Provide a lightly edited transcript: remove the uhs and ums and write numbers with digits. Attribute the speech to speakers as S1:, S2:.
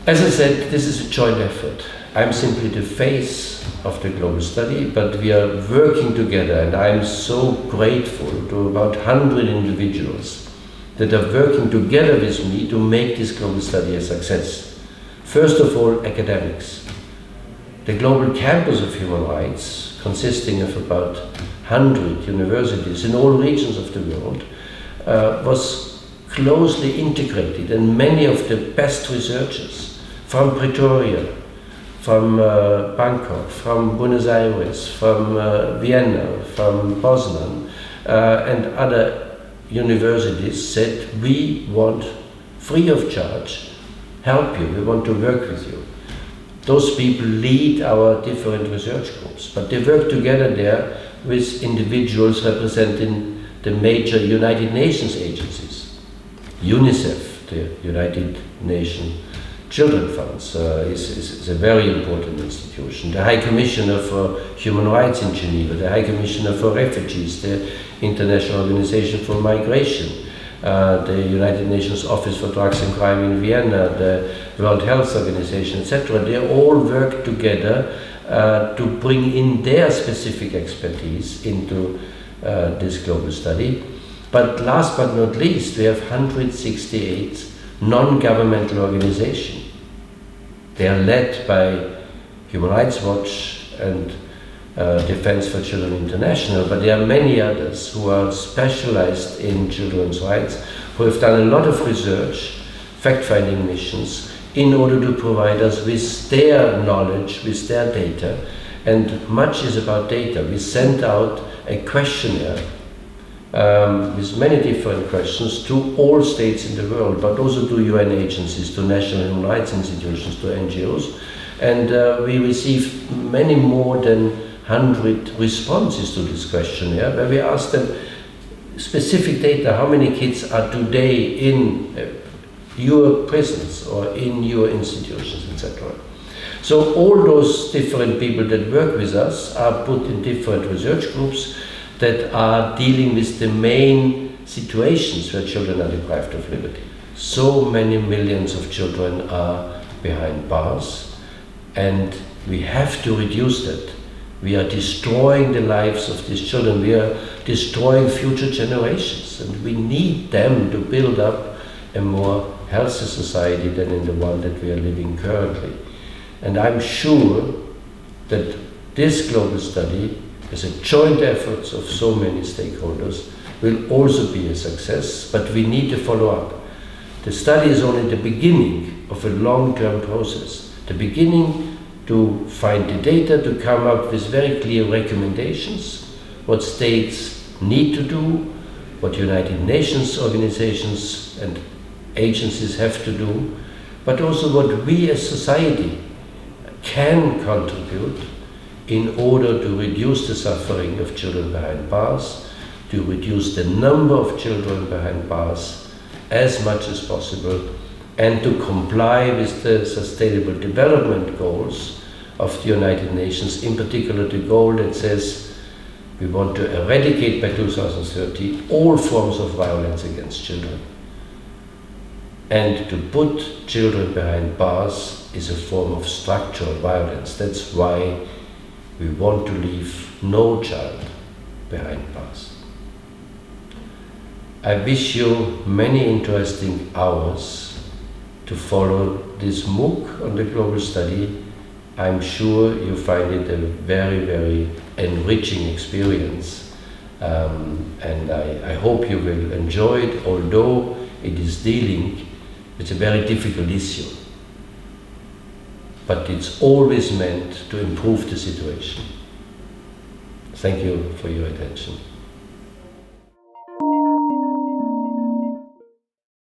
S1: As I said, this is a joint effort. I'm simply the face of the global study, but we are working together, and I'm so grateful to about 100 individuals that are working together with me to make this global study a success. First of all, academics. The global campus of human rights, consisting of about 100 universities in all regions of the world, was closely integrated, and many of the best researchers from Pretoria, from Bangkok, from Buenos Aires, from Vienna, from Bosnia, and other universities said, we want, free of charge, help you, we want to work with you. Those people lead our different research groups, but they work together there with individuals representing the major United Nations agencies. UNICEF, the United Nations Children Funds, is a very important institution. The High Commissioner for Human Rights in Geneva, the High Commissioner for Refugees, the International Organization for Migration, the United Nations Office for Drugs and Crime in Vienna, the World Health Organization, etc. They all work together to bring in their specific expertise into this global study. But last but not least, we have 168 non-governmental organizations. They are led by Human Rights Watch and Defense for Children International, but there are many others who are specialized in children's rights, who have done a lot of research, fact-finding missions, in order to provide us with their knowledge, with their data, and much is about data. We sent out a questionnaire with many different questions to all states in the world, but also to UN agencies, to national human rights institutions, to NGOs, and we received many more than 100 responses to this questionnaire, where we asked them specific data, how many kids are today in your prisons or in your institutions, etc. So all those different people that work with us are put in different research groups that are dealing with the main situations where children are deprived of liberty. So many millions of children are behind bars, and we have to reduce that. We are destroying the lives of these children. We are destroying future generations, and we need them to build up a more healthy society than in the one that we are living currently. And I'm sure that this global study, as a joint effort of so many stakeholders, will also be a success, but we need to follow up. The study is only the beginning of a long-term process. The beginning to find the data, to come up with very clear recommendations, what states need to do, what United Nations organizations and agencies have to do, but also what we as society can contribute in order to reduce the suffering of children behind bars, to reduce the number of children behind bars as much as possible, and to comply with the Sustainable Development Goals of the United Nations, in particular the goal that says we want to eradicate by 2030 all forms of violence against children. And to put children behind bars is a form of structural violence. That's why we want to leave no child behind bars. I wish you many interesting hours to follow this MOOC on the global study. I'm sure you find it a very, very enriching experience. And I hope you will enjoy it, although it is dealing with a very difficult issue. But it's always meant to improve the situation. Thank you for your attention.